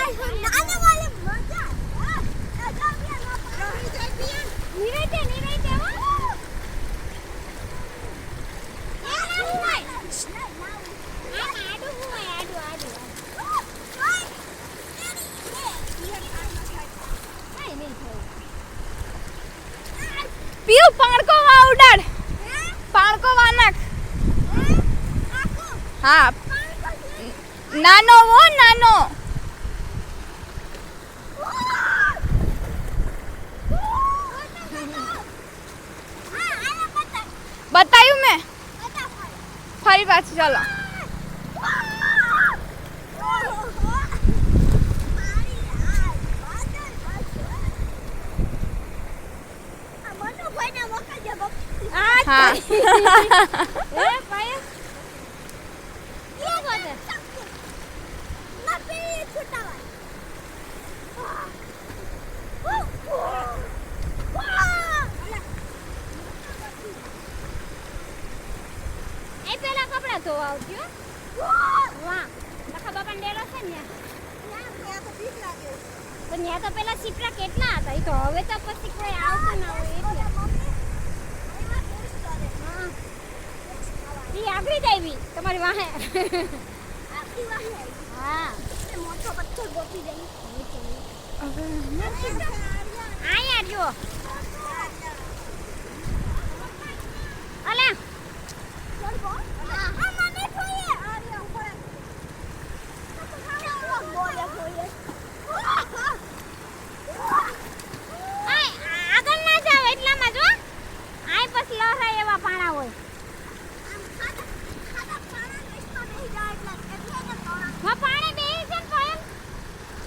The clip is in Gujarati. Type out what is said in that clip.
નાને વાલે મજા નીરેતે નીરેતે પીયું પાણકો વા ઉડાડ પાણકો વા નાખ હા નાનો વો નાનો बतायूं मैं फरी पाछू चलो हाँ પેલા કપડા ધોવા આવજો વાહ લખા બાપા ડેલો છે ને ત્યાં તો બીક લાગે પણ ત્યાં તો પેલા સીપરા કેટલા હતા એ તો હવે તો પછી કોઈ આવતું ના હોય એટલે ઈ આગળી જ આવી તમારી વાહે આગળી વાહે હા એ મોટો પથ્થર ગોતી જઈ આયા જો અલા